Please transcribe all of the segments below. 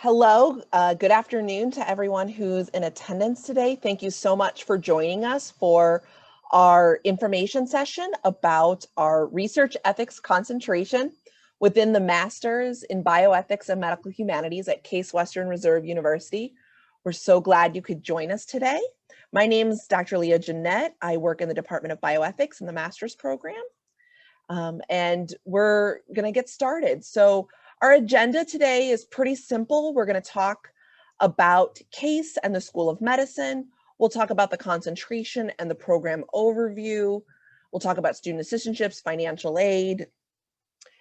Hello, good afternoon to everyone who's in attendance today. Thank you so much for joining us for our information session about our research ethics concentration within the Masters in Bioethics and Medical Humanities at Case Western Reserve University. We're so glad you could join us today. My name is Dr. Leah Jeanette. I work in the Department of Bioethics in the Master's program. And we're going to get started. So our agenda today is pretty simple. We're going to talk about CASE and the School of Medicine. We'll talk about the concentration and the program overview. We'll talk about student assistantships, financial aid,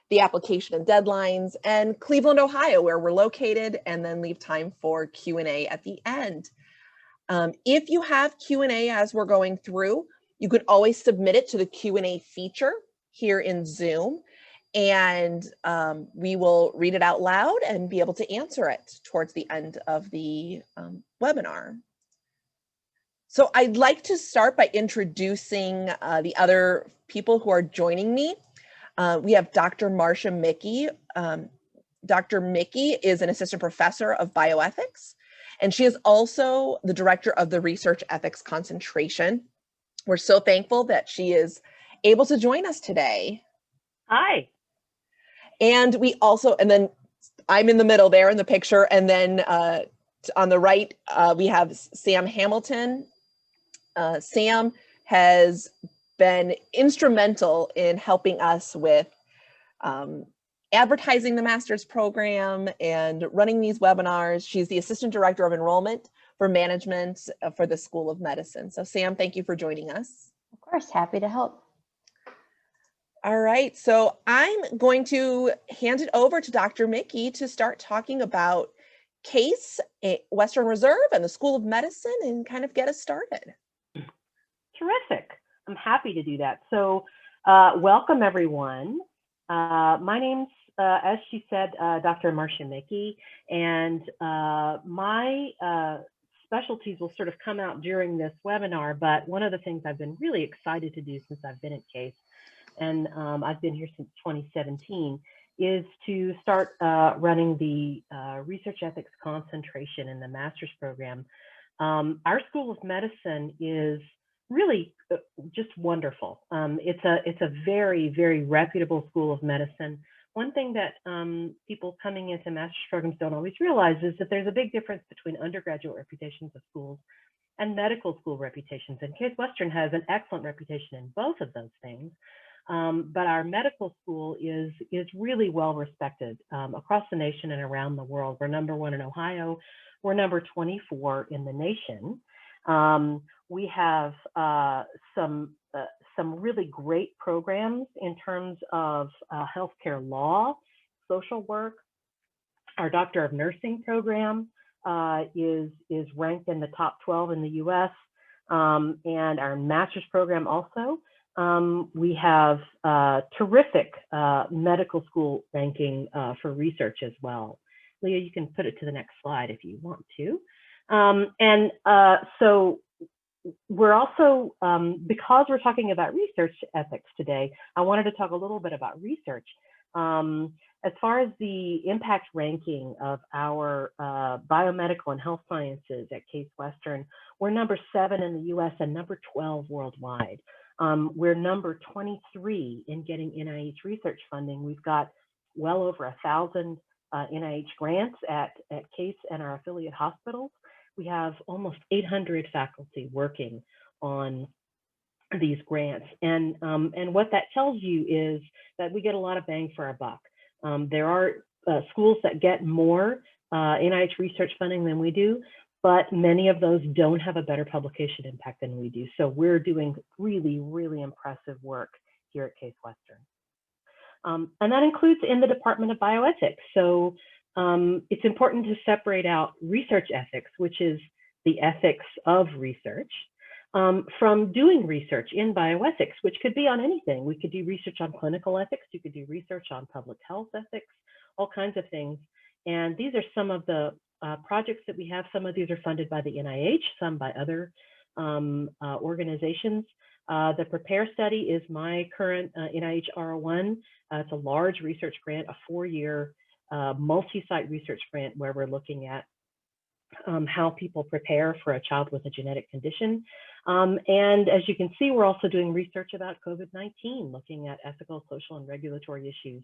the application and deadlines, and Cleveland, Ohio, where we're located, and then leave time for Q&A at the end. If you have Q&A as we're going through, you could always submit it to the Q&A feature here in Zoom, and we will read it out loud and be able to answer it towards the end of the webinar. So I'd like to start by introducing the other people who are joining me. We have Dr. Marsha Michie. Dr. Michie is an assistant professor of bioethics, and she is also the director of the research ethics concentration. We're so thankful that she is able to join us today. Hi. And we also, and then I'm in the middle there in the picture, and then on the right, we have Sam Hamilton. Sam has been instrumental in helping us with advertising the master's program and running these webinars. She's the assistant director of enrollment for management for the School of Medicine. So Sam, thank you for joining us. Of course, happy to help. All right, so I'm going to hand it over to Dr. Michie to start talking about CASE, Western Reserve, and the School of Medicine, and kind of get us started. Terrific. I'm happy to do that. So welcome, everyone. My name's, as she said, Dr. Marsha Michie, and my specialties will sort of come out during this webinar, but one of the things I've been really excited to do since I've been at CASE, and I've been here since 2017, is to start running the research ethics concentration in the master's program. Our School of Medicine is really just wonderful. It's a very, very reputable School of Medicine. One thing that people coming into master's programs don't always realize is that there's a big difference between undergraduate reputations of schools and medical school reputations. And Case Western has an excellent reputation in both of those things. But our medical school is really well respected across the nation and around the world. We're #1 in Ohio. We're number 24 in the nation. We have some really great programs in terms of healthcare law, social work. Our Doctor of Nursing program is ranked in the top 12 in the US, and our master's program also. We have terrific medical school ranking for research as well. Leah, you can put it to the next slide if you want to. So we're also, because we're talking about research ethics today, I wanted to talk a little bit about research. As far as the impact ranking of our biomedical and health sciences at Case Western, we're #7 in the US and #12 worldwide. We're number 23 in getting NIH research funding. We've got well over 1,000 NIH grants at Case and our affiliate hospitals. We have almost 800 faculty working on these grants. And what that tells you is that we get a lot of bang for our buck. There are schools that get more NIH research funding than we do, but many of those don't have a better publication impact than we do. So we're doing really, really impressive work here at Case Western. And that includes in the Department of Bioethics. So it's important to separate out research ethics, which is the ethics of research, from doing research in bioethics, which could be on anything. We could do research on clinical ethics. You could do research on public health ethics, all kinds of things. And these are some of the projects that we have. Some of these are funded by the NIH, some by other organizations. The PREPARE study is my current NIH R01. It's a large research grant, a 4-year multi-site research grant where we're looking at how people prepare for a child with a genetic condition. And as you can see, we're also doing research about COVID-19, looking at ethical, social, and regulatory issues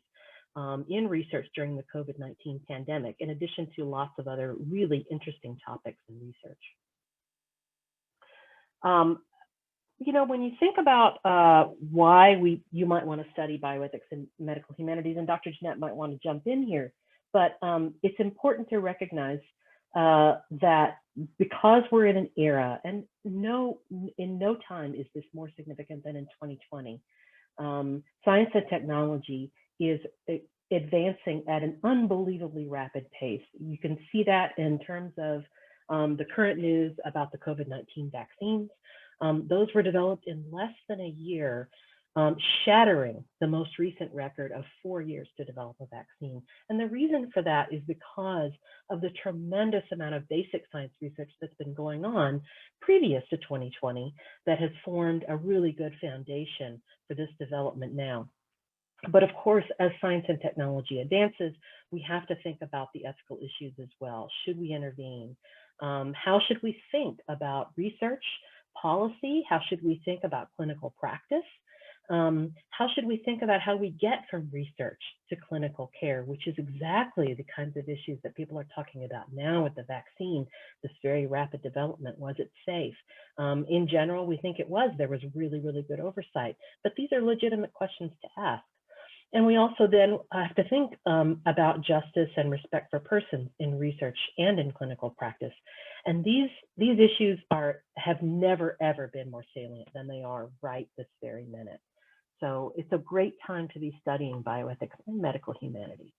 in research during the COVID-19 pandemic, in addition to lots of other really interesting topics in research. You know, when you think about why you might want to study bioethics and medical humanities, and Dr. Jeanette might want to jump in here, but it's important to recognize that because we're in an era, and in no time is this more significant than in 2020, science and technology is advancing at an unbelievably rapid pace. You can see that in terms of the current news about the COVID-19 vaccines. Those were developed in less than a year, shattering the most recent record of 4 years to develop a vaccine. And the reason for that is because of the tremendous amount of basic science research that's been going on previous to 2020 that has formed a really good foundation for this development now. But of course, as science and technology advances, we have to think about the ethical issues as well. Should we intervene? How should we think about research policy? How should we think about clinical practice? How should we think about how we get from research to clinical care, which is exactly the kinds of issues that people are talking about now with the vaccine, this very rapid development. Was it safe? In general, we think it was. There was really, really good oversight, but these are legitimate questions to ask. And we also then have to think about justice and respect for persons in research and in clinical practice. And these issues have never, ever been more salient than they are right this very minute. So it's a great time to be studying bioethics and medical humanities.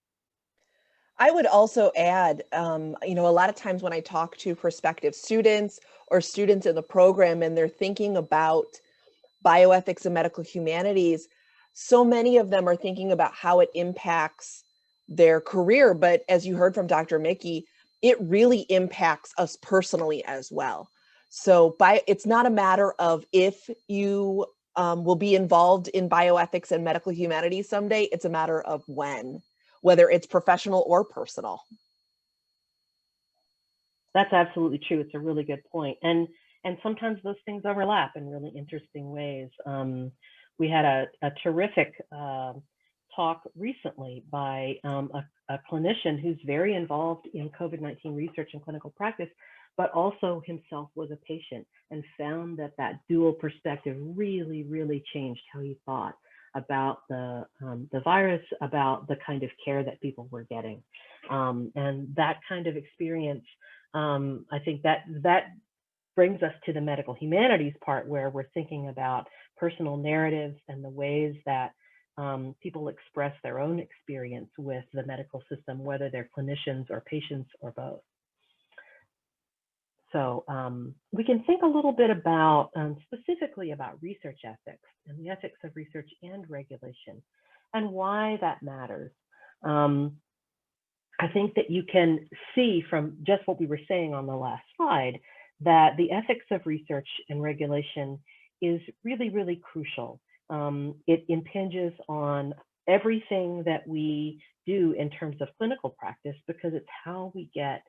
I would also add, you know, a lot of times when I talk to prospective students or students in the program and they're thinking about bioethics and medical humanities, so many of them are thinking about how it impacts their career. But as you heard from Dr. Michie, it really impacts us personally as well. So it's not a matter of if you will be involved in bioethics and medical humanities someday. It's a matter of when, whether it's professional or personal. That's absolutely true. It's a really good point. And sometimes those things overlap in really interesting ways. We had a terrific talk recently by a clinician who's very involved in COVID-19 research and clinical practice, but also himself was a patient and found that dual perspective really, really changed how he thought about the virus, about the kind of care that people were getting. And that kind of experience, I think that brings us to the medical humanities part, where we're thinking about personal narratives and the ways that people express their own experience with the medical system, whether they're clinicians or patients or both. So we can think a little bit about, specifically about research ethics and the ethics of research and regulation and why that matters. I think that you can see from just what we were saying on the last slide that the ethics of research and regulation is really, really crucial. It impinges on everything that we do in terms of clinical practice, because it's how we get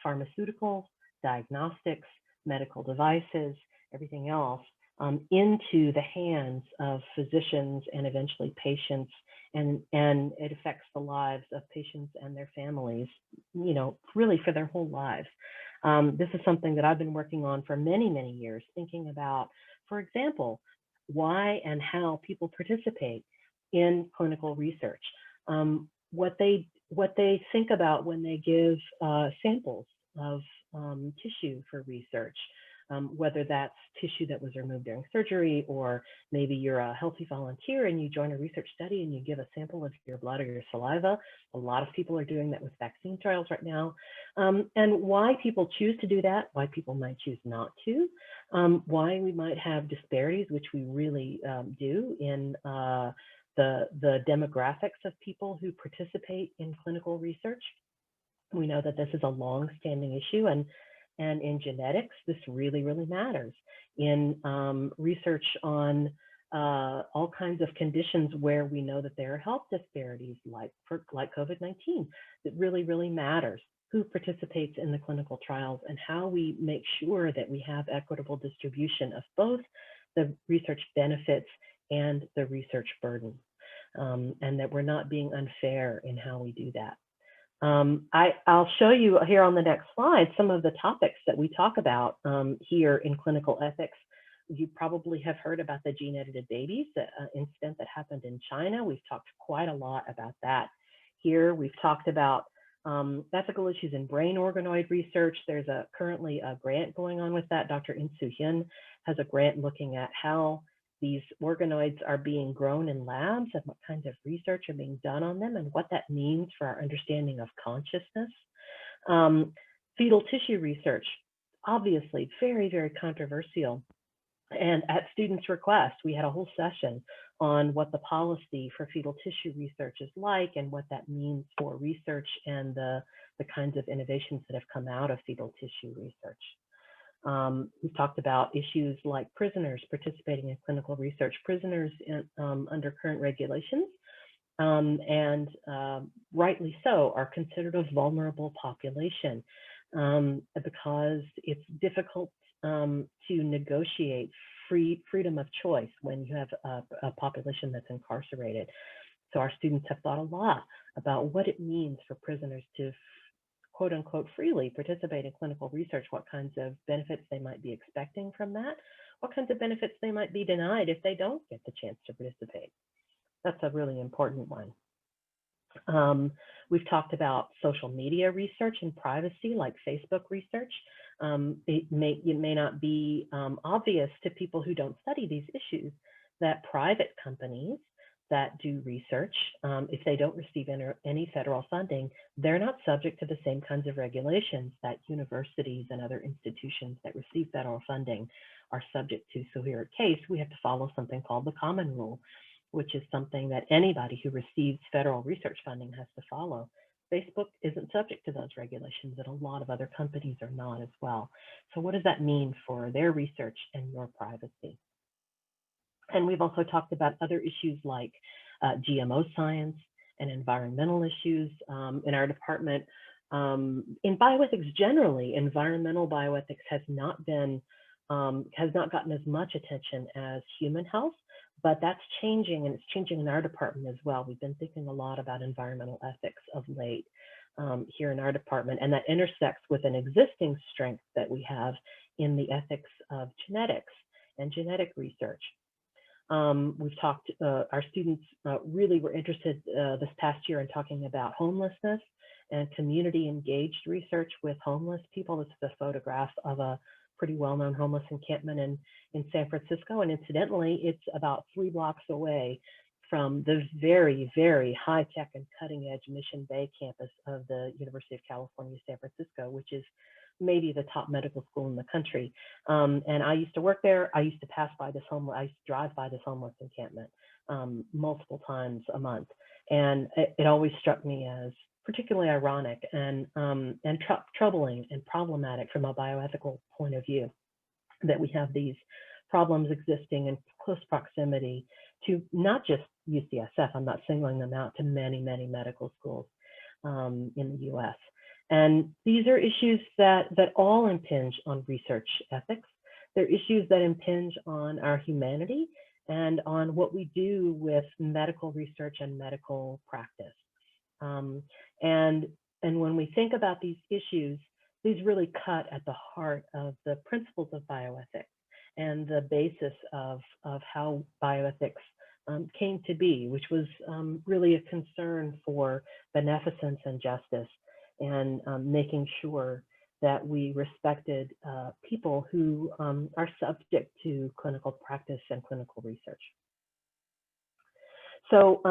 pharmaceuticals, diagnostics, medical devices, everything else into the hands of physicians and eventually patients, and it affects the lives of patients and their families, you know, really for their whole lives. This is something that I've been working on for many, many years, thinking about, for example, why and how people participate in clinical research, what they think about when they give samples of tissue for research, whether that's tissue that was removed during surgery, or maybe you're a healthy volunteer and you join a research study and you give a sample of your blood or your saliva. A lot of people are doing that with vaccine trials right now. And why people choose to do that, why people might choose not to, why we might have disparities, which we really do in the demographics of people who participate in clinical research. We know that this is a long-standing issue, and in genetics, this really, really matters. In research on all kinds of conditions where we know that there are health disparities, like COVID-19, that really matters. Who participates in the clinical trials and how we make sure that we have equitable distribution of both the research benefits and the research burden, and that we're not being unfair in how we do that. I'll show you here on the next slide some of the topics that we talk about here in clinical ethics. You probably have heard about the gene-edited babies incident that happened in China. We've talked quite a lot about that. Here we've talked about ethical issues in brain organoid research. There's currently a grant going on with that. Dr. In-Soo Hyun has a grant looking at how these organoids are being grown in labs and what kinds of research are being done on them and what that means for our understanding of consciousness. Fetal tissue research, obviously very controversial. And at students' request, we had a whole session on what the policy for fetal tissue research is like and what that means for research and the kinds of innovations that have come out of fetal tissue research. We've talked about issues like prisoners participating in clinical research. Prisoners under current regulations, and rightly so, are considered a vulnerable population because it's difficult to negotiate freedom of choice when you have a population that's incarcerated. So our students have thought a lot about what it means for prisoners to quote unquote freely participate in clinical research, what kinds of benefits they might be expecting from that, what kinds of benefits they might be denied if they don't get the chance to participate. That's a really important one. We've talked about social media research and privacy, like Facebook research. It may not be obvious to people who don't study these issues that private companies that do research, if they don't receive any federal funding, they're not subject to the same kinds of regulations that universities and other institutions that receive federal funding are subject to. So here at CASE, we have to follow something called the Common Rule, which is something that anybody who receives federal research funding has to follow. Facebook isn't subject to those regulations, and a lot of other companies are not as well. So what does that mean for their research and your privacy? And we've also talked about other issues like GMO science and environmental issues in our department. In bioethics generally, environmental bioethics has not gotten as much attention as human health, but that's changing, and it's changing in our department as well. We've been thinking a lot about environmental ethics of late here in our department, and that intersects with an existing strength that we have in the ethics of genetics and genetic research. We've talked, our students really were interested this past year in talking about homelessness and community engaged research with homeless people. This is a photograph of a pretty well-known homeless encampment in San Francisco. And incidentally, it's about 3 blocks away from the very high-tech and cutting-edge Mission Bay campus of the University of California, San Francisco, which is maybe the top medical school in the country. And I used to work there. I used to pass by this I used to drive by this homeless encampment multiple times a month. And it always struck me as particularly ironic and troubling and problematic from a bioethical point of view that we have these problems existing in close proximity to not just UCSF, I'm not singling them out, to many medical schools in the US. And these are issues that all impinge on research ethics. They're issues that impinge on our humanity and on what we do with medical research and medical practice. And when we think about these issues, these really cut at the heart of the principles of bioethics and the basis of how bioethics came to be, which was really a concern for beneficence and justice, and making sure that we respected people who are subject to clinical practice and clinical research. So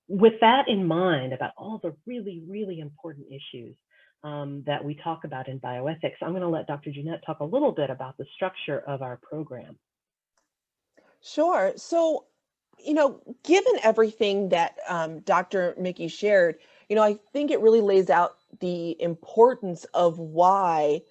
with that in mind, about all the really important issues that we talk about in bioethics, I'm going to let Dr. Jeanette talk a little bit about the structure of our program. Sure. So, given everything that Dr. Michie shared, I think it really lays out the importance of why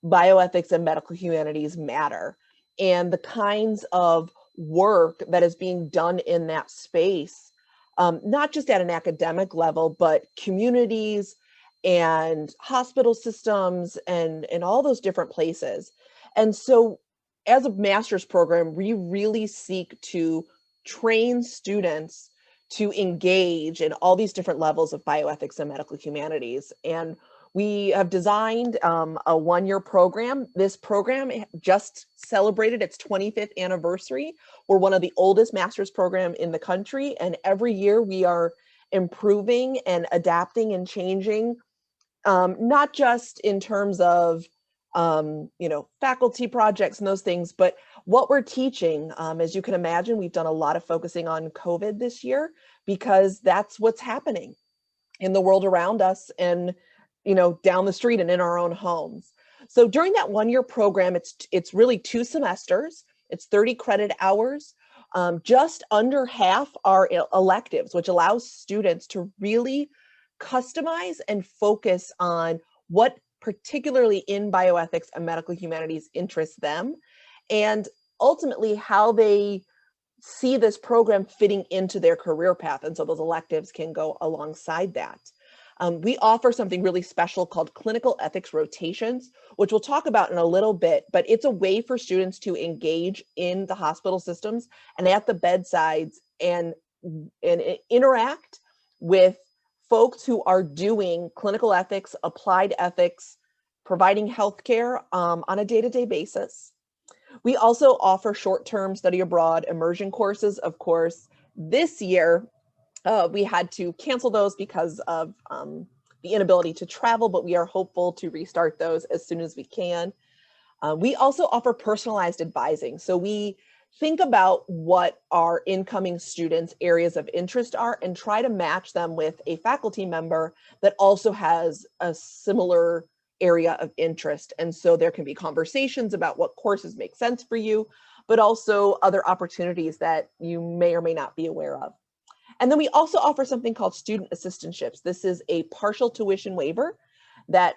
bioethics and medical humanities matter and the kinds of work that is being done in that space, not just at an academic level, but communities and hospital systems and all those different places. And so as a master's program, we really seek to train students to engage in all these different levels of bioethics and medical humanities. And we have designed a one-year program. This program just celebrated its 25th anniversary. We're one of the oldest master's program in the country, and every year we are improving and adapting and changing, not just in terms of faculty projects and those things, but what we're teaching. As you can imagine, we've done a lot of focusing on COVID this year because that's what's happening in the world around us and down the street and in our own homes. So during that one-year program, it's really 2 semesters. It's 30 credit hours. Just under half are electives, which allows students to really customize and focus on what particularly in bioethics and medical humanities interests them, and ultimately how they see this program fitting into their career path. And so those electives can go alongside that. We offer something really special called clinical ethics rotations, which we'll talk about in a little bit, but it's a way for students to engage in the hospital systems and at the bedsides and interact with folks who are doing clinical ethics, applied ethics, providing healthcare on a day-to-day basis. We also offer short-term study abroad immersion courses. Of course, this year, we had to cancel those because of the inability to travel, but we are hopeful to restart those as soon as we can. We also offer personalized advising. So we think about what our incoming students' areas of interest are and try to match them with a faculty member that also has a similar area of interest. And so there can be conversations about what courses make sense for you, but also other opportunities that you may or may not be aware of. And then we also offer something called student assistantships. This is a partial tuition waiver that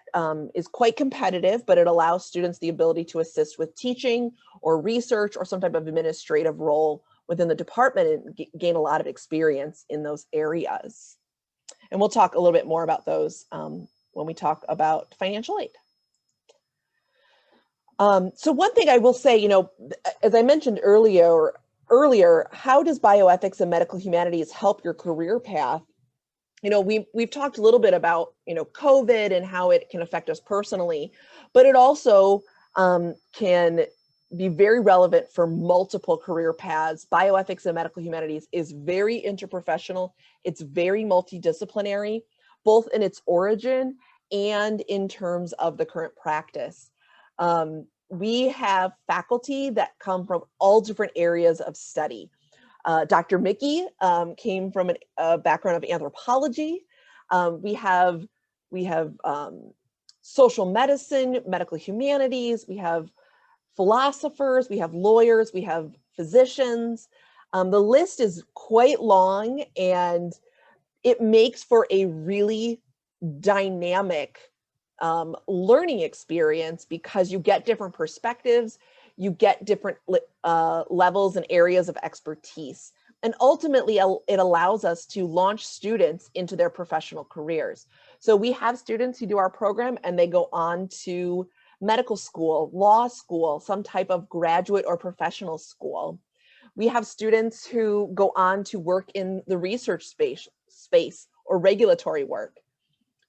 is quite competitive, but it allows students the ability to assist with teaching or research or some type of administrative role within the department and gain a lot of experience in those areas. And we'll talk a little bit more about those when we talk about financial aid. So one thing I will say, as I mentioned earlier, how does bioethics and medical humanities help your career path? We've talked a little bit about, COVID and how it can affect us personally, but it also can be very relevant for multiple career paths. Bioethics and medical humanities is very interprofessional. It's very multidisciplinary, both in its origin and in terms of the current practice. We have faculty that come from all different areas of study. Dr. Michie came from a background of anthropology. We have social medicine, medical humanities, we have philosophers, we have lawyers, we have physicians. The list is quite long, and it makes for a really dynamic learning experience because you get different perspectives, you get different levels and areas of expertise. And ultimately, it allows us to launch students into their professional careers. So we have students who do our program and they go on to medical school, law school, some type of graduate or professional school. We have students who go on to work in the research space or regulatory work.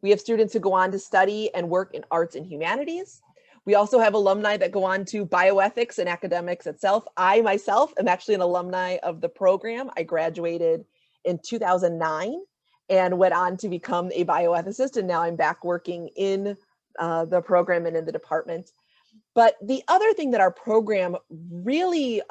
We have students who go on to study and work in arts and humanities. We also have alumni that go on to bioethics and academics itself. I myself am actually an alumni of the program. I graduated in 2009 and went on to become a bioethicist, and now I'm back working in the program and in the department. But the other thing that our program really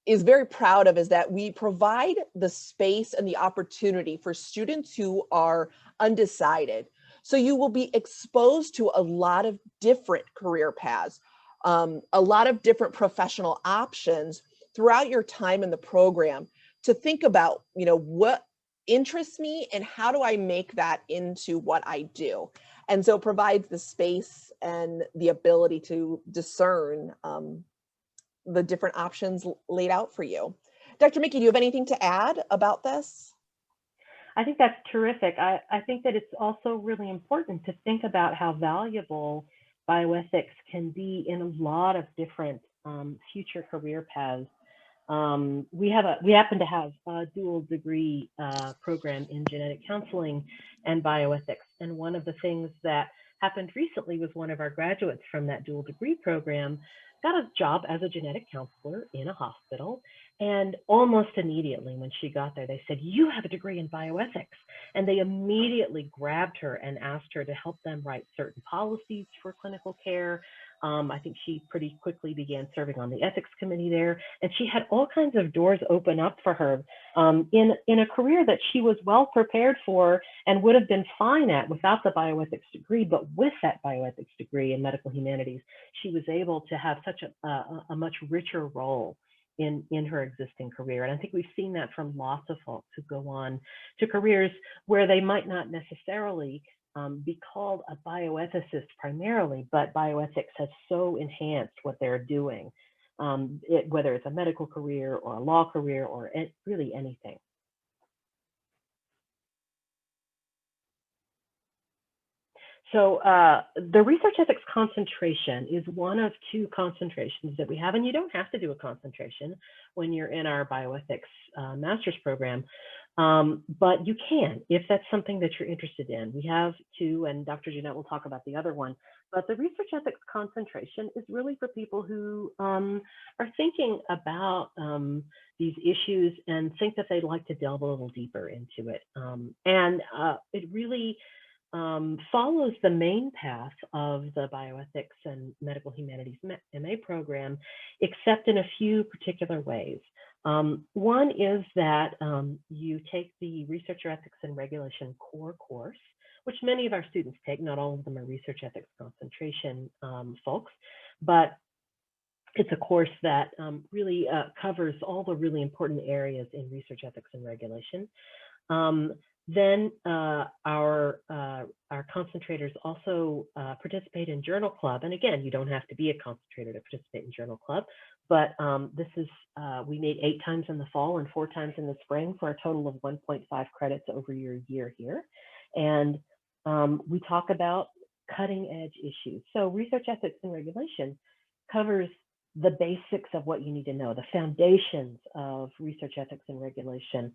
is very proud of is that we provide the space and the opportunity for students who are undecided. So you will be exposed to a lot of different career paths, a lot of different professional options throughout your time in the program to think about, what interests me and how do I make that into what I do? And so it provides the space and the ability to discern the different options laid out for you. Dr. Michie, do you have anything to add about this? I think that's terrific. I think that it's also really important to think about how valuable bioethics can be in a lot of different future career paths. We happen to have a dual degree program in genetic counseling and bioethics. And one of the things that happened recently was one of our graduates from that dual degree program got a job as a genetic counselor in a hospital. And almost immediately when she got there, they said, "You have a degree in bioethics." And they immediately grabbed her and asked her to help them write certain policies for clinical care. I think she pretty quickly began serving on the ethics committee there. And she had all kinds of doors open up for her in a career that she was well prepared for and would have been fine at without the bioethics degree. But with that bioethics degree in medical humanities, she was able to have such a much richer role in her existing career. And I think we've seen that from lots of folks who go on to careers where they might not necessarily be called a bioethicist primarily, but bioethics has so enhanced what they're doing, whether it's a medical career or a law career or really anything. So the research ethics concentration is one of two concentrations that we have, and you don't have to do a concentration when you're in our bioethics master's program, but you can if that's something that you're interested in. We have two, and Dr. Jeanette will talk about the other one, but the research ethics concentration is really for people who are thinking about these issues and think that they'd like to delve a little deeper into it. It really follows the main path of the Bioethics and Medical Humanities MA program, except in a few particular ways. One is that you take the Researcher Ethics and Regulation core course, which many of our students take. Not all of them are research ethics concentration folks, but it's a course that really covers all the really important areas in research ethics and regulation. Then our concentrators also participate in Journal Club. And again, you don't have to be a concentrator to participate in Journal Club, but this is, we meet 8 times in the fall and 4 times in the spring for a total of 1.5 credits over your year here. And we talk about cutting edge issues. So research ethics and regulation covers the basics of what you need to know, the foundations of research ethics and regulation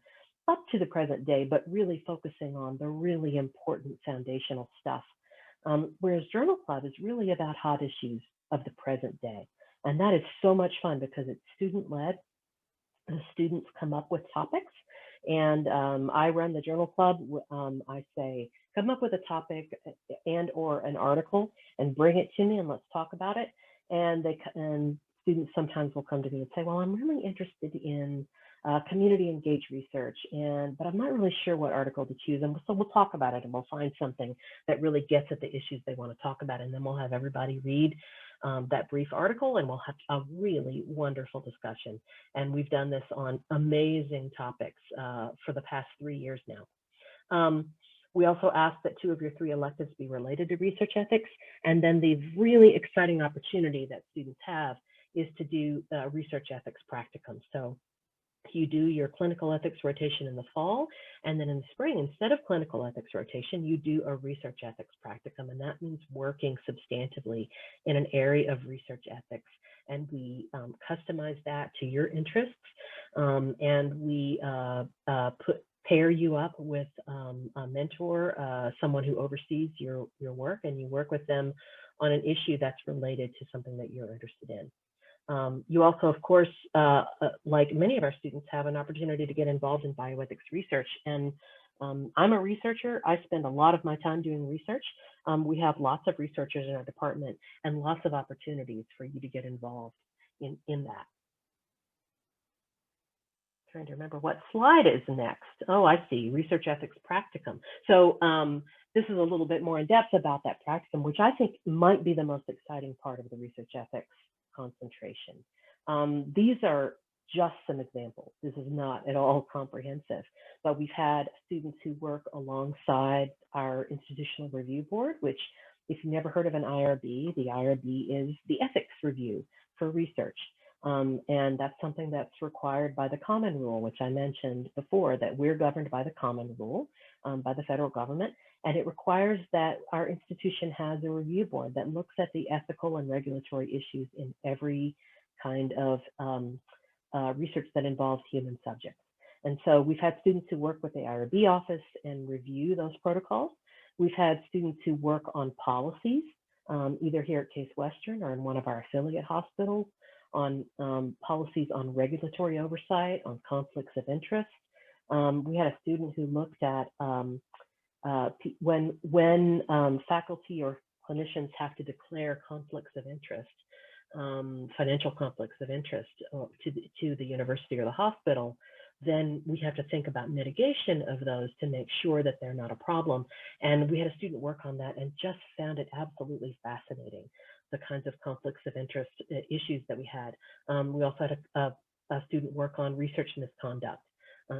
up to the present day, but really focusing on the really important foundational stuff. Whereas Journal Club is really about hot issues of the present day. And that is so much fun because it's student-led. The students come up with topics, and I run the Journal Club. I say, come up with a topic and or an article and bring it to me and let's talk about it. And students sometimes will come to me and say, well, I'm really interested in community engaged research, but I'm not really sure what article to choose. And so we'll talk about it and we'll find something that really gets at the issues they want to talk about. And then we'll have everybody read that brief article and we'll have a really wonderful discussion. And we've done this on amazing topics for the past 3 years now. We also ask that 2 of your 3 electives be related to research ethics. And then the really exciting opportunity that students have is to do research ethics practicum. So you do your clinical ethics rotation in the fall, and then in the spring, instead of clinical ethics rotation, you do a research ethics practicum, and that means working substantively in an area of research ethics. And we customize that to your interests, and we pair you up with a mentor, someone who oversees your work, and you work with them on an issue that's related to something that you're interested in. You also, of course, like many of our students, have an opportunity to get involved in bioethics research. And I'm a researcher. I spend a lot of my time doing research. We have lots of researchers in our department and lots of opportunities for you to get involved in that. Trying to remember what slide is next. Oh, I see, research ethics practicum. So this is a little bit more in depth about that practicum, which I think might be the most exciting part of the research ethics concentration. These are just some examples. This is not at all comprehensive, but we've had students who work alongside our institutional review board, which, if you've never heard of an IRB, the IRB is the ethics review for research. And that's something that's required by the Common Rule, which I mentioned before, that we're governed by the Common Rule by the federal government. And it requires that our institution has a review board that looks at the ethical and regulatory issues in every kind of research that involves human subjects. And so we've had students who work with the IRB office and review those protocols. We've had students who work on policies, either here at Case Western or in one of our affiliate hospitals, on policies on regulatory oversight, on conflicts of interest. We had a student who looked at when faculty or clinicians have to declare conflicts of interest, financial conflicts of interest to the university or the hospital, then we have to think about mitigation of those to make sure that they're not a problem. And we had a student work on that and just found it absolutely fascinating, the kinds of conflicts of interest issues that we had. We also had a student work on research misconduct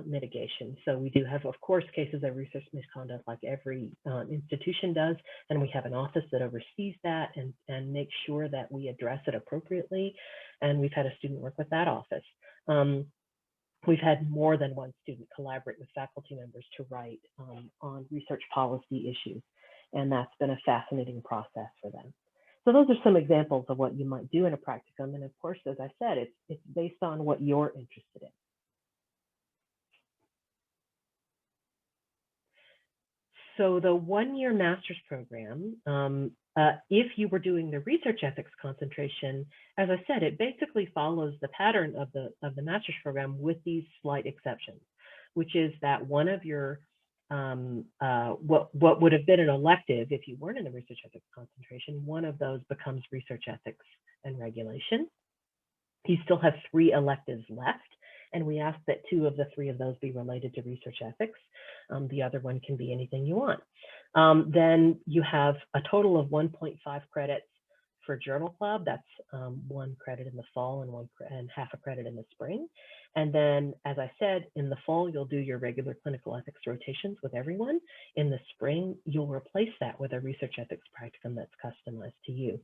mitigation. So we do have, of course, cases of research misconduct like every institution does, and we have an office that oversees that and makes sure that we address it appropriately. And we've had a student work with that office. We've had more than one student collaborate with faculty members to write on research policy issues, and that's been a fascinating process for them. So those are some examples of what you might do in a practicum, and of course, as I said, it's based on what you're interested in. So the one-year master's program, if you were doing the research ethics concentration, as I said, it basically follows the pattern of the master's program with these slight exceptions, which is that one of your, what would have been an elective if you weren't in the research ethics concentration, one of those becomes research ethics and regulation. You still have 3 electives left, and we ask that 2 of the 3 of those be related to research ethics. The other one can be anything you want. Then you have a total of 1.5 credits for journal club. That's 1 credit in the fall and half a credit in the spring. And then, as I said, in the fall, you'll do your regular clinical ethics rotations with everyone. In the spring, you'll replace that with a research ethics practicum that's customized to you.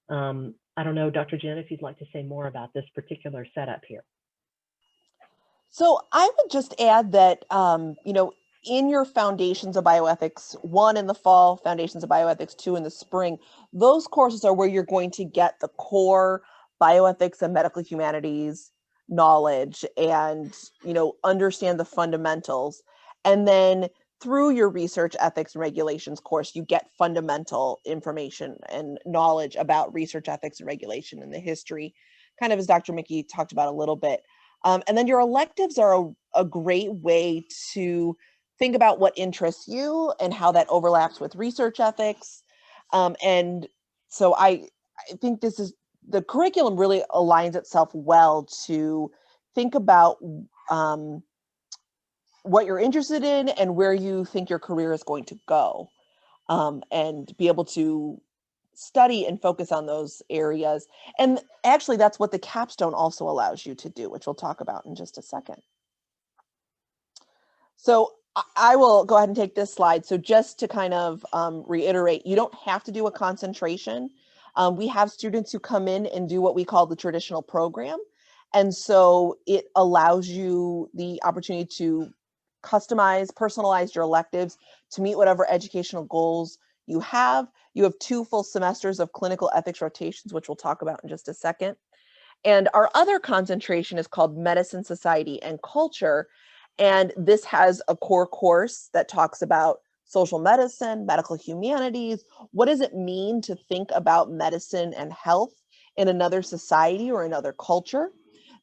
I don't know, Dr. Jen, if you'd like to say more about this particular setup here. So I would just add that, in your Foundations of Bioethics 1 in the fall, Foundations of Bioethics 2 in the spring, those courses are where you're going to get the core bioethics and medical humanities knowledge and, understand the fundamentals. And then through your research ethics and regulations course, you get fundamental information and knowledge about research ethics and regulation and the history, kind of as Dr. Michie talked about a little bit. And then your electives are a great way to think about what interests you and how that overlaps with research ethics. And so I think the curriculum really aligns itself well to think about what you're interested in and where you think your career is going to go, and be able to study and focus on those areas. And actually, that's what the capstone also allows you to do, which we'll talk about in just a second. So I will go ahead and take this slide. So just to kind of reiterate, you don't have to do a concentration. We have students who come in and do what we call the traditional program. And so it allows you the opportunity to customize, personalize your electives to meet whatever educational goals you have. You have 2 full semesters of clinical ethics rotations, which we'll talk about in just a second. And our other concentration is called Medicine, Society, and Culture. And this has a core course that talks about social medicine, medical humanities. What does it mean to think about medicine and health in another society or another culture?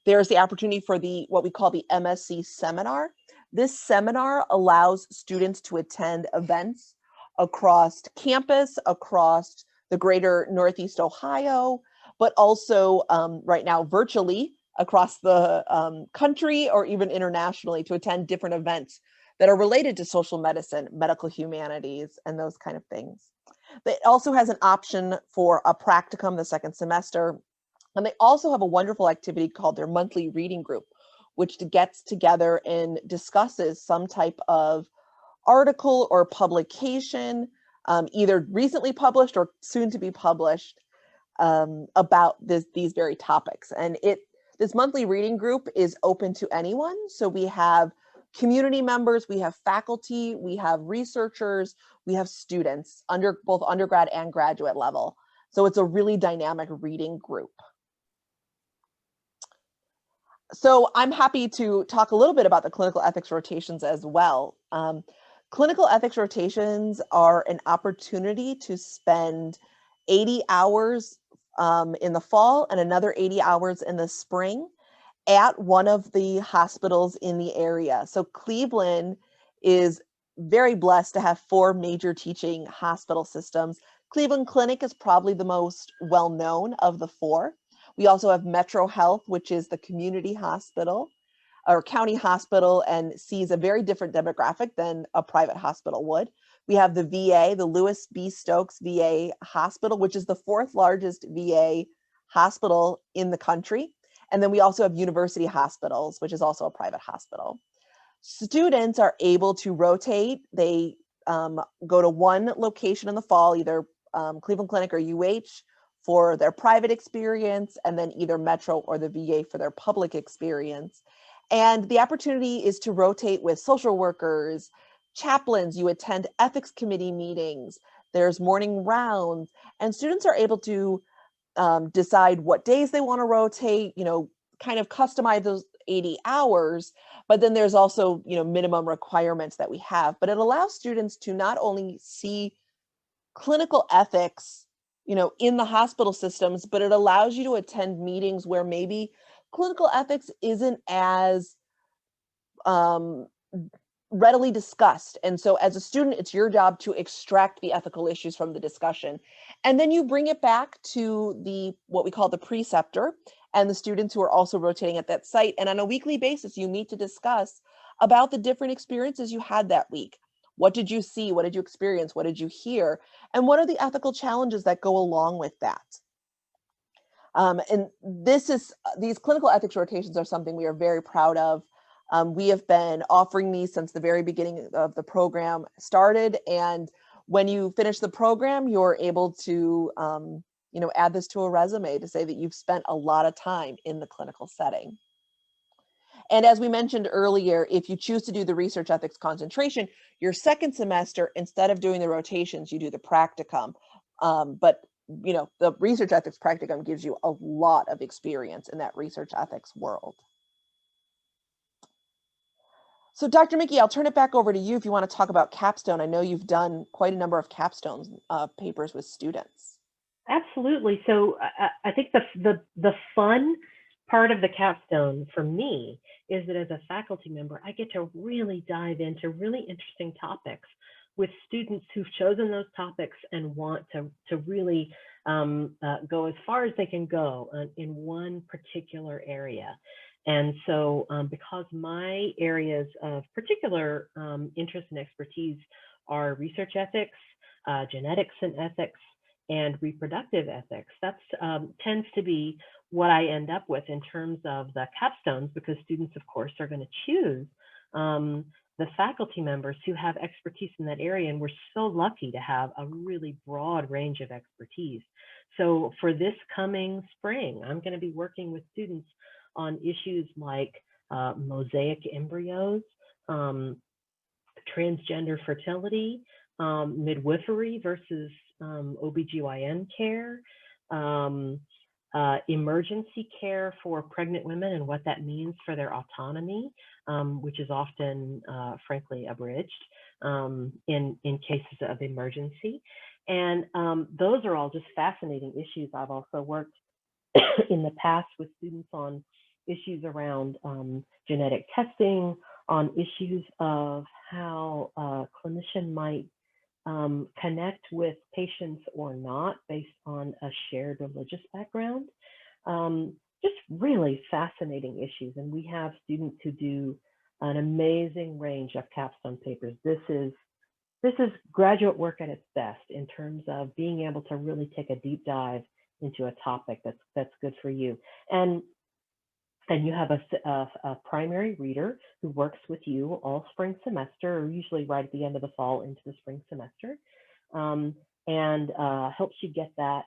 There's the opportunity for what we call the MSc seminar. This seminar allows students to attend events across campus, across the greater Northeast Ohio, but also right now virtually across the country or even internationally to attend different events that are related to social medicine, medical humanities, and those kind of things. It also has an option for a practicum the second semester. And they also have a wonderful activity called their monthly reading group, which gets together and discusses some type of article or publication, either recently published or soon to be published, about these very topics. And it This monthly reading group is open to anyone. So we have community members, we have faculty, we have researchers, we have students under both undergrad and graduate level. So it's a really dynamic reading group. So I'm happy to talk a little bit about the clinical ethics rotations as well. Clinical ethics rotations are an opportunity to spend 80 hours in the fall and another 80 hours in the spring at one of the hospitals in the area. So Cleveland is very blessed to have 4 major teaching hospital systems. Cleveland Clinic is probably the most well-known of the 4. We also have Metro Health, which is the community hospital or county hospital and sees a very different demographic than a private hospital would. We have the VA, the Lewis B. Stokes VA Hospital, which is the 4th largest VA hospital in the country. And then we also have university hospitals, which is also a private hospital. Students are able to rotate. They go to one location in the fall, either Cleveland Clinic or UH for their private experience, and then either Metro or the VA for their public experience. And the opportunity is to rotate with social workers, chaplains. You attend ethics committee meetings. There's morning rounds, and students are able to decide what days they want to rotate, kind of customize those 80 hours, but then there's also, minimum requirements that we have. But it allows students to not only see clinical ethics, in the hospital systems, but it allows you to attend meetings where maybe clinical ethics isn't as readily discussed. And so as a student, it's your job to extract the ethical issues from the discussion. And then you bring it back to what we call the preceptor and the students who are also rotating at that site. And on a weekly basis, you meet to discuss about the different experiences you had that week. What did you see? What did you experience? What did you hear? And what are the ethical challenges that go along with that? And these clinical ethics rotations are something we are very proud of. We have been offering these since the very beginning of the program started. And when you finish the program, you're able to, add this to a resume to say that you've spent a lot of time in the clinical setting. And as we mentioned earlier, if you choose to do the research ethics concentration, your second semester, instead of doing the rotations, you do the practicum. But the research ethics practicum gives you a lot of experience in that research ethics world. So Dr. Michie, I'll turn it back over to you if you want to talk about capstone. I know you've done quite a number of capstone papers with students. Absolutely. So I think the fun part of the capstone for me is that as a faculty member, I get to really dive into really interesting topics with students who've chosen those topics and want to really go as far as they can go in one particular area. And so because my areas of particular interest and expertise are research ethics, genetics and ethics, and reproductive ethics, that tends to be what I end up with in terms of the capstones, because students, of course, are going to choose the faculty members who have expertise in that area. And we're so lucky to have a really broad range of expertise. So for this coming spring, I'm going to be working with students on issues like mosaic embryos, transgender fertility, midwifery versus OBGYN care, emergency care for pregnant women and what that means for their autonomy, which is often, frankly, abridged in cases of emergency. And those are all just fascinating issues. I've also worked in the past with students on issues around genetic testing, on issues of how a clinician might connect with patients or not based on a shared religious background. Just really fascinating issues. And we have students who do an amazing range of capstone papers. This is graduate work at its best in terms of being able to really take a deep dive into a topic that's good for you. And you have a primary reader who works with you all spring semester, or usually right at the end of the fall into the spring semester, and helps you get that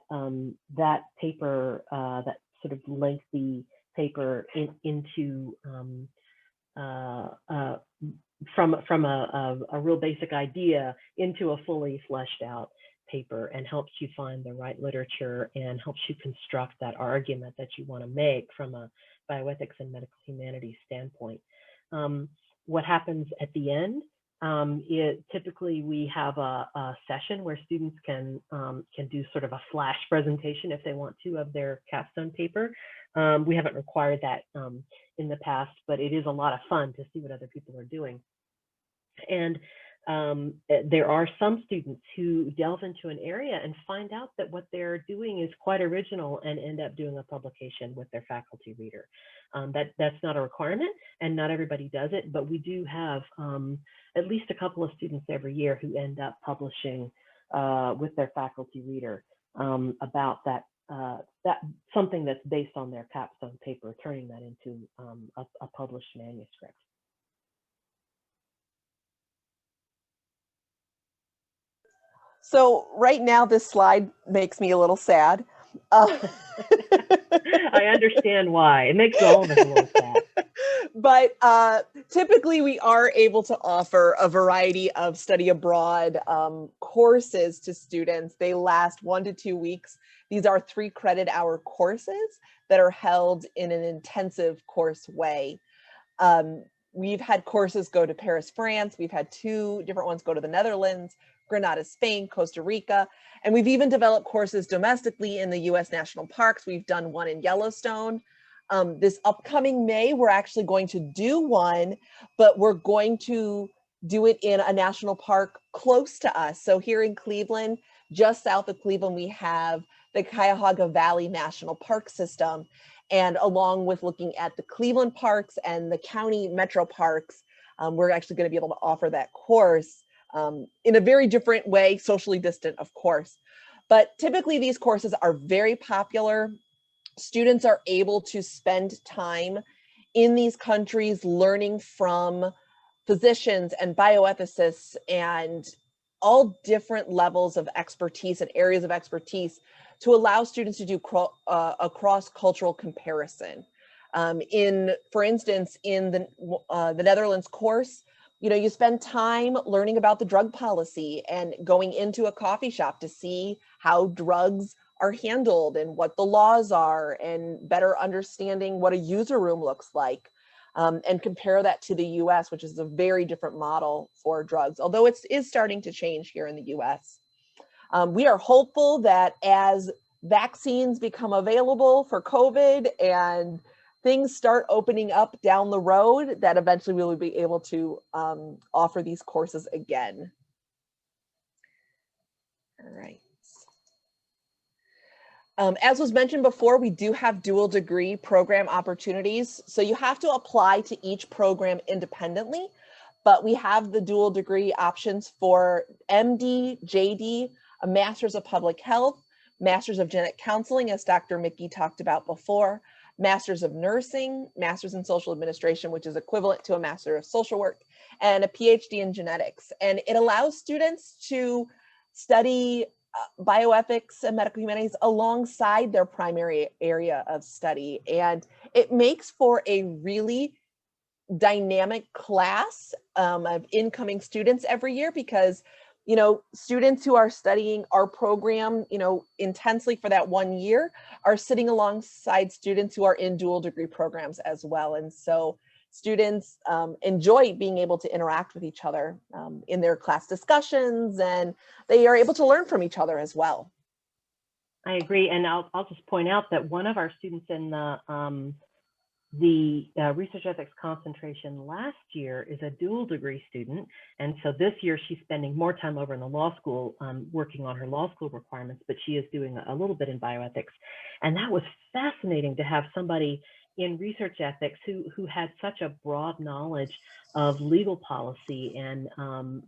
paper, that sort of lengthy paper into from a real basic idea into a fully fleshed out paper, and helps you find the right literature and helps you construct that argument that you want to make from a bioethics and medical humanities standpoint. What happens at the end? Typically we have a session where students can do sort of a flash presentation if they want to of their capstone paper. We haven't required that in the past, but it is a lot of fun to see what other people are doing. And there are some students who delve into an area and find out that what they're doing is quite original and end up doing a publication with their faculty reader. That's not a requirement, and not everybody does it, but we do have at least a couple of students every year who end up publishing with their faculty reader about that something that's based on their capstone paper, turning that into a published manuscript. So right now, this slide makes me a little sad. I understand why. It makes all of us a little sad. But typically, we are able to offer a variety of study abroad courses to students. They last 1 to 2 weeks. These are 3 credit hour courses that are held in an intensive course way. We've had courses go to Paris, France. We've had 2 different ones go to the Netherlands, Grenada, Spain, Costa Rica, and we've even developed courses domestically in the US national parks. We've done one in Yellowstone. This upcoming May, we're actually going to do one, but we're going to do it in a national park close to us. So here in Cleveland, just south of Cleveland, we have the Cuyahoga Valley National Park System. And along with looking at the Cleveland parks and the county metro parks, we're actually going to be able to offer that course in a very different way, socially distant, of course. But typically these courses are very popular. Students are able to spend time in these countries learning from physicians and bioethicists and all different levels of expertise and areas of expertise to allow students to do a cross-cultural comparison. For instance, in the Netherlands course, you spend time learning about the drug policy and going into a coffee shop to see how drugs are handled and what the laws are, and better understanding what a user room looks like, and compare that to the US, which is a very different model for drugs, although it is starting to change here in the US. We are hopeful that as vaccines become available for COVID and things start opening up down the road, that eventually we will be able to offer these courses again. All right. As was mentioned before, we do have dual degree program opportunities. So you have to apply to each program independently, but we have the dual degree options for MD, JD, a Master's of Public Health, Master's of Genetic Counseling, as Dr. Michie talked about before, Master's of Nursing, Master's in Social Administration, which is equivalent to a Master of Social Work, and a PhD in Genetics. And it allows students to study bioethics and medical humanities alongside their primary area of study. And it makes for a really dynamic class of incoming students every year, because students who are studying our program intensely for that 1 year are sitting alongside students who are in dual degree programs as well. And so students enjoy being able to interact with each other in their class discussions, and they are able to learn from each other as well. I agree, and I'll just point out that one of our students in the research ethics concentration last year is a dual degree student, and so this year she's spending more time over in the law school working on her law school requirements, but she is doing a little bit in bioethics. And that was fascinating to have somebody in research ethics who had such a broad knowledge of legal policy and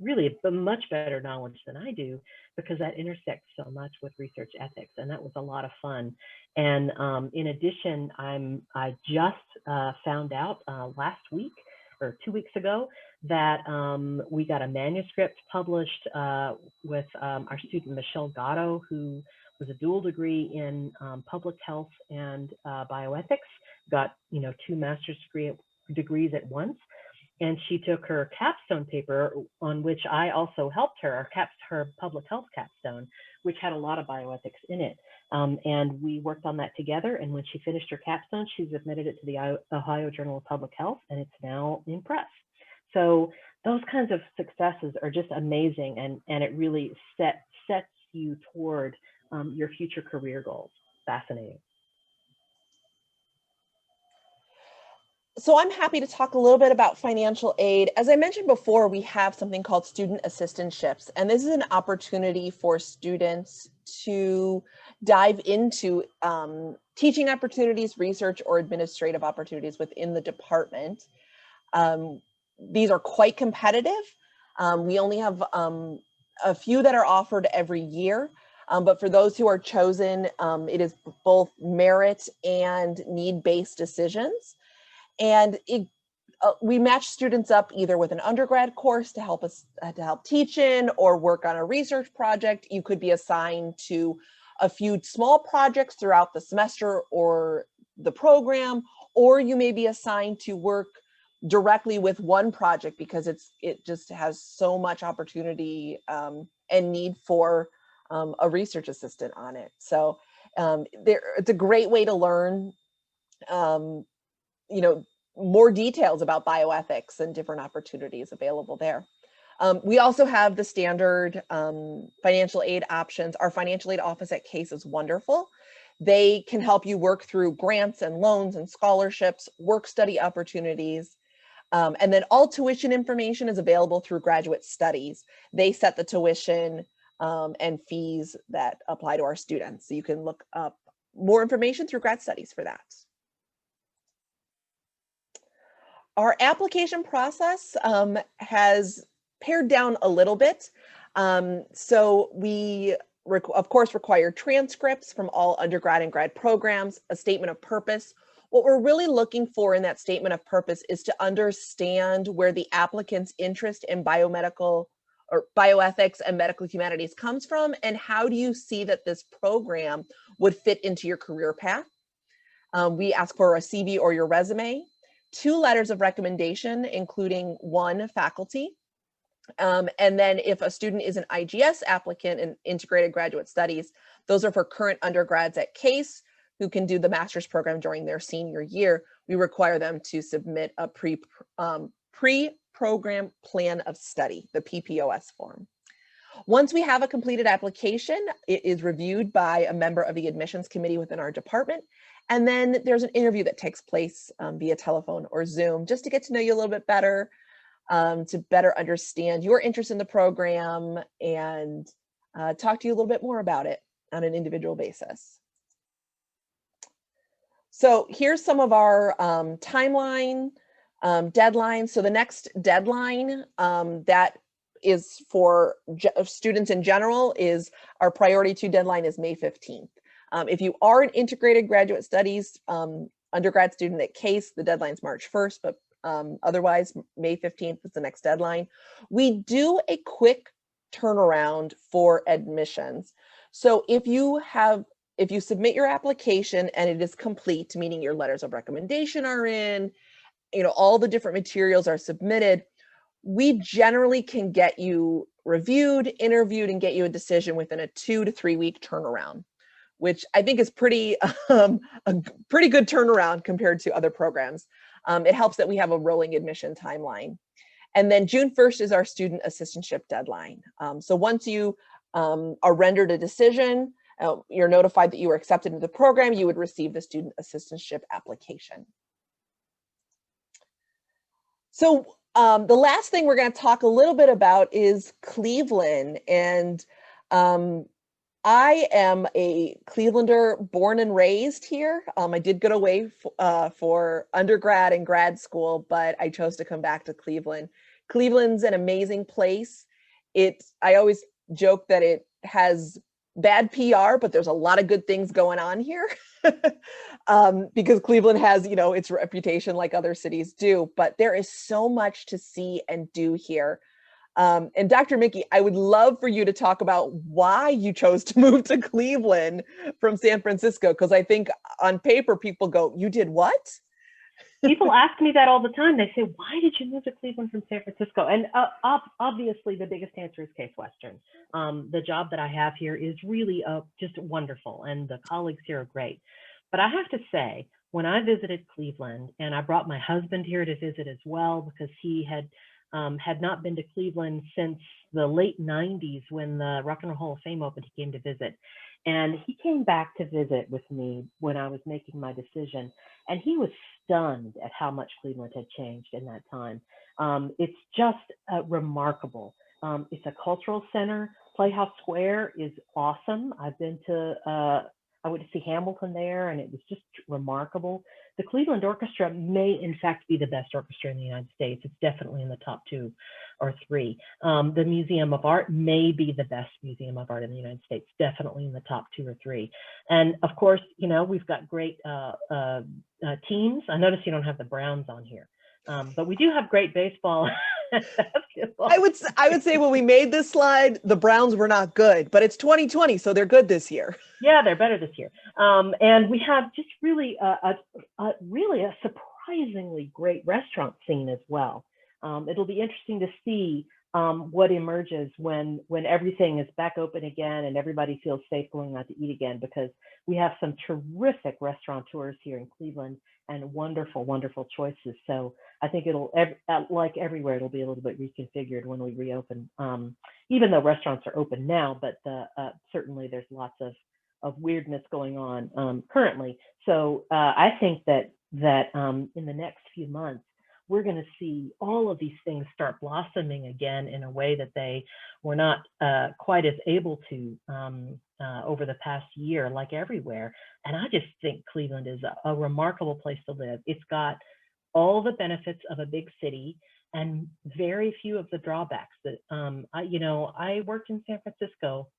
really a much better knowledge than I do, because that intersects so much with research ethics, and that was a lot of fun. And in addition, I just found out last week or 2 weeks ago that we got a manuscript published with our student Michelle Gatto, who was a dual degree in public health and bioethics. got, you know, 2 master's degrees at once. And she took her capstone paper, on which I also helped her, her public health capstone, which had a lot of bioethics in it. And we worked on that together. And when she finished her capstone, she submitted it to the Ohio Journal of Public Health, and it's now in press. So those kinds of successes are just amazing, and it really sets you toward your future career goals. Fascinating. So I'm happy to talk a little bit about financial aid. As I mentioned before, we have something called student assistantships, and this is an opportunity for students to dive into teaching opportunities, research, or administrative opportunities within the department. These are quite competitive. We only have a few that are offered every year, but for those who are chosen, it is both merit and need-based decisions. And we match students up either with an undergrad course to help teach in, or work on a research project. You could be assigned to a few small projects throughout the semester or the program, or you may be assigned to work directly with one project because it just has so much opportunity and need for a research assistant on it. So it's a great way to learn more details about bioethics and different opportunities available there. We also have the standard financial aid options. Our financial aid office at Case is wonderful. They can help you work through grants and loans and scholarships, work study opportunities, and then all tuition information is available through Graduate Studies. They set the tuition and fees that apply to our students. So you can look up more information through Grad Studies for that. Our application process has pared down a little bit. So we, of course, require transcripts from all undergrad and grad programs, a statement of purpose. What we're really looking for in that statement of purpose is to understand where the applicant's interest in biomedical or bioethics and medical humanities comes from, and how do you see that this program would fit into your career path. We ask for a CV or your resume, 2 letters of recommendation, including 1 faculty. And then if a student is an IGS applicant in integrated graduate studies, those are for current undergrads at Case who can do the master's program during their senior year. We require them to submit a pre-program plan of study, the PPOS form. Once we have a completed application, it is reviewed by a member of the admissions committee within our department. And then there's an interview that takes place via telephone or Zoom, just to get to know you a little bit better, to better understand your interest in the program and talk to you a little bit more about it on an individual basis. So here's some of our timeline deadlines. So the next deadline that is for students in general is our priority 2 deadline is May 15th. If you are an integrated graduate studies undergrad student at Case, the deadline's March 1st, but otherwise May 15th is the next deadline. We do a quick turnaround for admissions. So if you submit your application and it is complete, meaning your letters of recommendation are in, all the different materials are submitted, we generally can get you reviewed, interviewed, and get you a decision within a 2 to 3 week turnaround, which I think is a pretty good turnaround compared to other programs. It helps that we have a rolling admission timeline. And then June 1st is our student assistantship deadline. So once you are rendered a decision, you're notified that you were accepted into the program, you would receive the student assistantship application. So the last thing we're going to talk a little bit about is Cleveland. And I am a Clevelander born and raised here. I did go away for undergrad and grad school, but I chose to come back to Cleveland. Cleveland's an amazing place. I always joke that it has bad PR, but there's a lot of good things going on here because Cleveland has, its reputation like other cities do, but there is so much to see and do here. And Dr. Michie, I would love for you to talk about why you chose to move to Cleveland from San Francisco, because I think on paper people go, you did what? People ask me that all the time. They say, why did you move to Cleveland from San Francisco? And obviously the biggest answer is Case Western. The job that I have here is really just wonderful, and the colleagues here are great. But I have to say, when I visited Cleveland, and I brought my husband here to visit as well, because he had not been to Cleveland since the late 90s when the Rock and Roll Hall of Fame opened. He came to visit. And he came back to visit with me when I was making my decision. And he was stunned at how much Cleveland had changed in that time. It's just remarkable. It's a cultural center. Playhouse Square is awesome. I've been to, I went to see Hamilton there, and it was just remarkable. The Cleveland Orchestra may, in fact, be the best orchestra in the United States. It's definitely in the top 2 or 3. The Museum of Art may be the best museum of art in the United States, definitely in the top 2 or 3. And of course, you know, we've got great teams. I notice you don't have the Browns on here, but we do have great baseball and basketball. I would say when we made this slide, the Browns were not good, but it's 2020, so they're good this year. Yeah, they're better this year. And we have just really a surprisingly great restaurant scene as well. It'll be interesting to see what emerges when everything is back open again and everybody feels safe going out to eat again, because we have some terrific restaurateurs here in Cleveland and wonderful, wonderful choices. So I think it'll, like everywhere, it'll be a little bit reconfigured when we reopen, even though restaurants are open now, but certainly there's lots of weirdness going on currently. So I think that in the next few months, we're going to see all of these things start blossoming again in a way that they were not quite as able to over the past year, like everywhere. And I just think Cleveland is a remarkable place to live. It's got all the benefits of a big city and very few of the drawbacks that, I worked in San Francisco,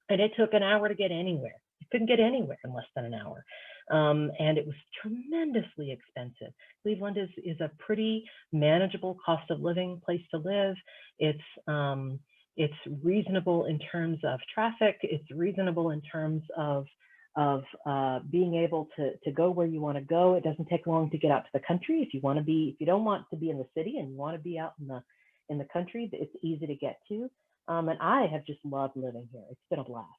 and it took an hour to get anywhere. You couldn't get anywhere in less than an hour. And it was tremendously expensive. Cleveland is a pretty manageable cost of living place to live. It's reasonable in terms of traffic. It's reasonable in terms of being able to go where you want to go. It doesn't take long to get out to the country. If you don't want to be in the city and you want to be out in the country, it's easy to get to. And I have just loved living here. It's been a blast.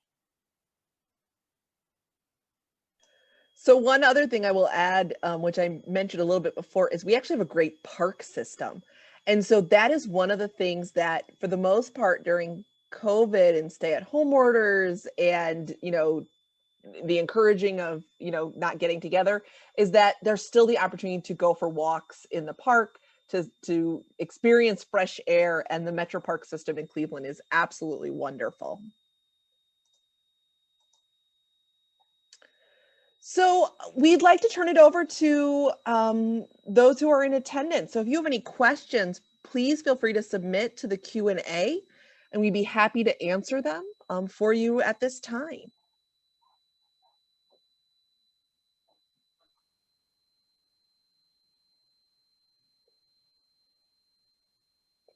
So one other thing I will add, which I mentioned a little bit before, is we actually have a great park system. And so that is one of the things that, for the most part, during COVID and stay-at-home orders and, the encouraging of, not getting together, is that there's still the opportunity to go for walks in the park, to experience fresh air, and the Metro Park system in Cleveland is absolutely wonderful. So we'd like to turn it over to those who are in attendance. So if you have any questions, please feel free to submit to the Q&A, and we'd be happy to answer them for you at this time.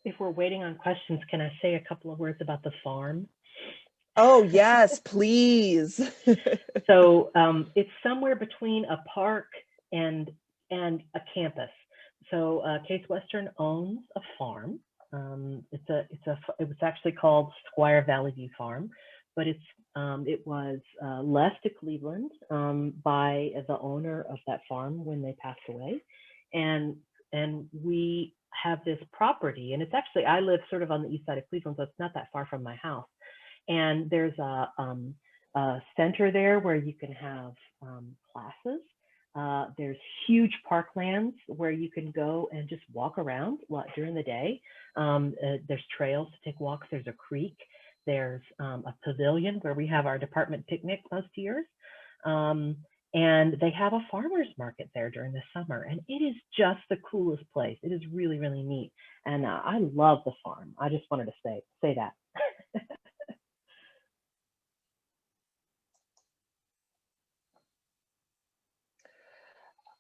If we're waiting on questions, can I say a couple of words about the farm? Oh, yes, please. So it's somewhere between a park and a campus. So Case Western owns a farm. It was actually called Squire Valley View Farm, but it was left to Cleveland by the owner of that farm when they passed away, and we have this property, and it's actually, I live sort of on the east side of Cleveland, so it's not that far from my house. And there's a center there where you can have classes. There's huge parklands where you can go and just walk around during the day. There's trails to take walks. There's a creek. There's a pavilion where we have our department picnic most years. And they have a farmer's market there during the summer. And it is just the coolest place. It is really, really neat. And I love the farm. I just wanted to say that.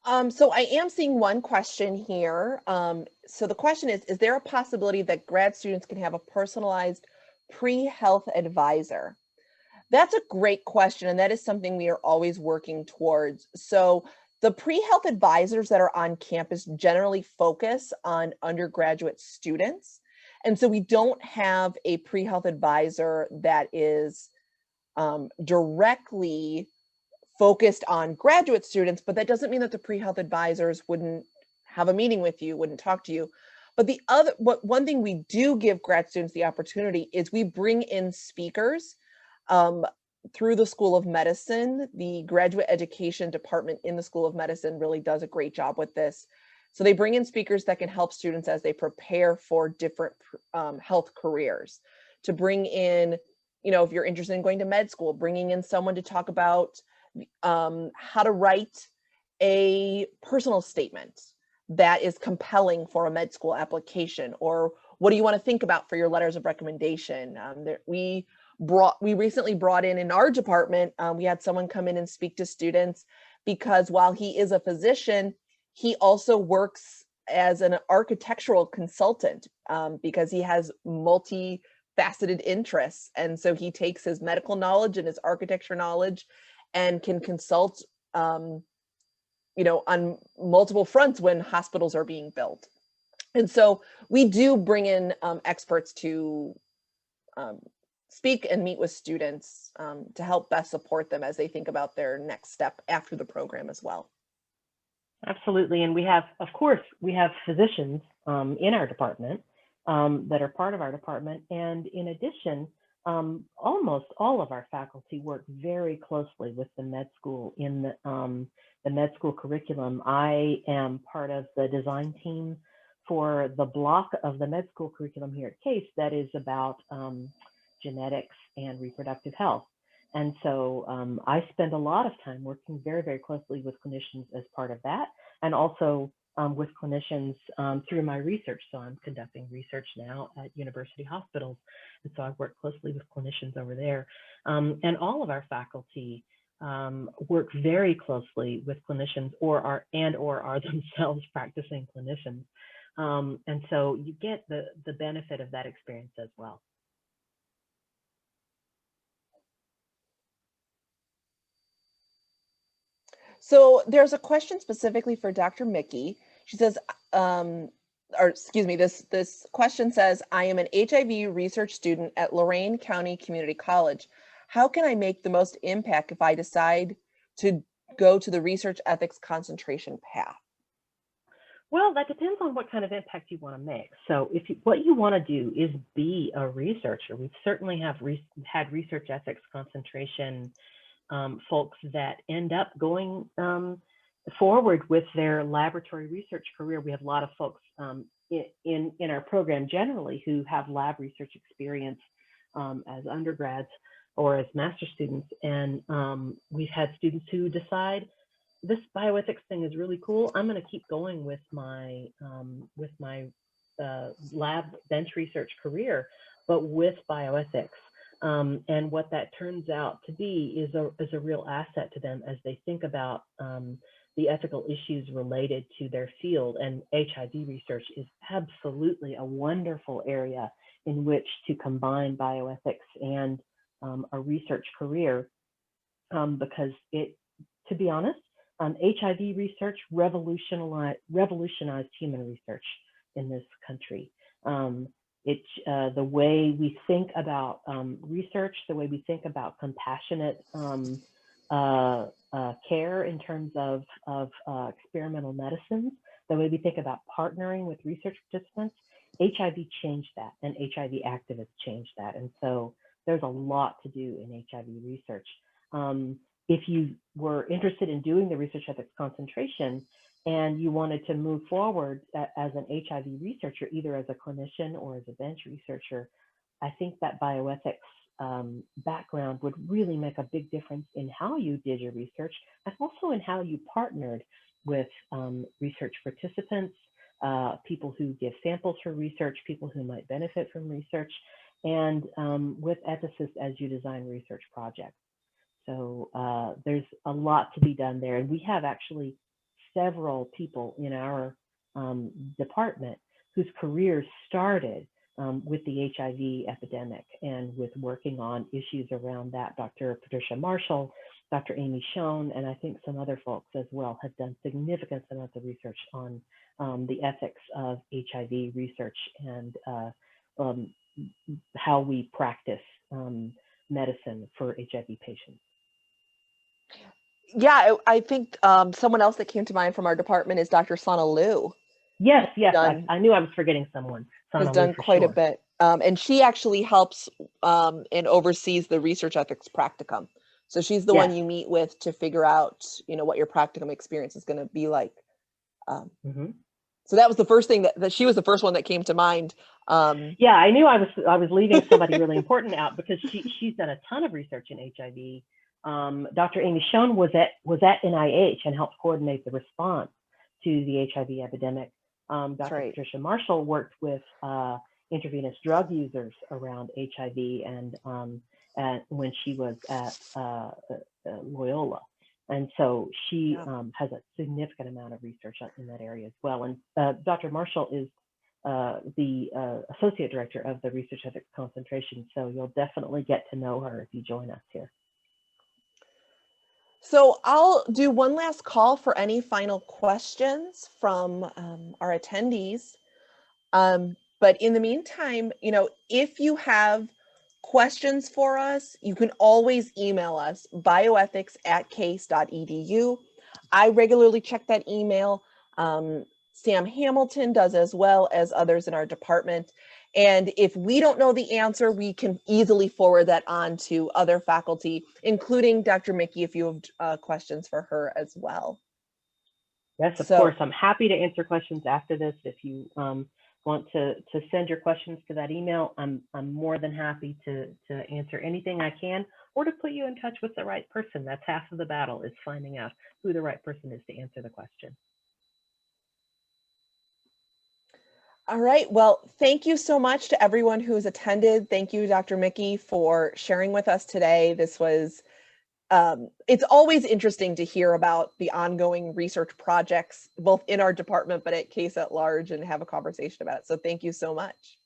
So I am seeing one question here. So the question is there a possibility that grad students can have a personalized pre-health advisor? That's a great question, and that is something we are always working towards. So the pre-health advisors that are on campus generally focus on undergraduate students. And so we don't have a pre-health advisor that is directly focused on graduate students, but that doesn't mean that the pre-health advisors wouldn't have a meeting with you, wouldn't talk to you. But one thing we do give grad students the opportunity is we bring in speakers through the School of Medicine. The graduate education department in the School of Medicine really does a great job with this. So they bring in speakers that can help students as they prepare for different health careers. To bring in, if you're interested in going to med school, bringing in someone to talk about how to write a personal statement that is compelling for a med school application, or what do you want to think about for your letters of recommendation. We recently brought in our department, we had someone come in and speak to students because while he is a physician, he also works as an architectural consultant because he has multifaceted interests. And so he takes his medical knowledge and his architecture knowledge and can consult, on multiple fronts when hospitals are being built. And so we do bring in experts to speak and meet with students to help best support them as they think about their next step after the program as well. Absolutely. And we have physicians in our department that are part of our department. And in addition, almost all of our faculty work very closely with the med school in the med school curriculum. I am part of the design team for the block of the med school curriculum here at Case that is about genetics and reproductive health. And so I spend a lot of time working very, very closely with clinicians as part of that, and also with clinicians through my research. So I'm conducting research now at university hospitals. And so I work closely with clinicians over there. And all of our faculty work very closely with clinicians or are themselves practicing clinicians. And so you get the benefit of that experience as well. So there's a question specifically for Dr. Michie. She says, this question says, I am an HIV research student at Lorain County Community College. How can I make the most impact if I decide to go to the research ethics concentration path? Well, that depends on what kind of impact you want to make. So what you want to do is be a researcher. We certainly have had research ethics concentration folks that end up going forward with their laboratory research career. We have a lot of folks in our program generally who have lab research experience as undergrads or as master students. And we've had students who decide, this bioethics thing is really cool. I'm going to keep going with my lab bench research career, but with bioethics. And what that turns out to be is a real asset to them as they think about the ethical issues related to their field. And HIV research is absolutely a wonderful area in which to combine bioethics and a research career, because to be honest, HIV research revolutionized human research in this country. It's the way we think about research, the way we think about compassionate care in terms of experimental medicines, the way we think about partnering with research participants. HIV changed that, and HIV activists changed that. And so there's a lot to do in HIV research. If you were interested in doing the research ethics concentration and you wanted to move forward as an HIV researcher, either as a clinician or as a bench researcher, I think that bioethics background would really make a big difference in how you did your research, and also in how you partnered with research participants, people who give samples for research, people who might benefit from research, and with ethicists as you design research projects. So there's a lot to be done there. And we have actually several people in our department whose careers started with the HIV epidemic and with working on issues around that. Dr. Patricia Marshall, Dr. Amy Schoen, and I think some other folks as well have done significant amounts of research on the ethics of HIV research and how we practice medicine for HIV patients. Yeah, I think someone else that came to mind from our department is Dr. Sana Liu. Yes, I knew I was forgetting someone. Has done quite a bit. And she actually helps and oversees the research ethics practicum. So she's the one you meet with to figure out, what your practicum experience is going to be like. So that was the first thing that she was the first one that came to mind. Yeah, I knew I was leaving somebody really important out because she's done a ton of research in HIV. Dr. Amy Schoen was at NIH and helped coordinate the response to the HIV epidemic. Dr. Patricia Marshall worked with intravenous drug users around HIV and when she was at Loyola. And so she has a significant amount of research in that area as well. And Dr. Marshall is the Associate Director of the Research Ethics Concentration. So you'll definitely get to know her if you join us here. So I'll do one last call for any final questions from our attendees. But in the meantime, if you have questions for us, you can always email us, bioethics@case.edu. I regularly check that email. Sam Hamilton does as well as others in our department. And if we don't know the answer, we can easily forward that on to other faculty, including Dr. Michie, if you have questions for her as well. Yes, of course. I'm happy to answer questions after this. If you want to send your questions to that email, I'm more than happy to answer anything I can or to put you in touch with the right person. That's half of the battle, is finding out who the right person is to answer the question. All right. Well, thank you so much to everyone who's attended. Thank you, Dr. Michie, for sharing with us today. This was, it's always interesting to hear about the ongoing research projects, both in our department, but at Case at large, and have a conversation about it. So thank you so much.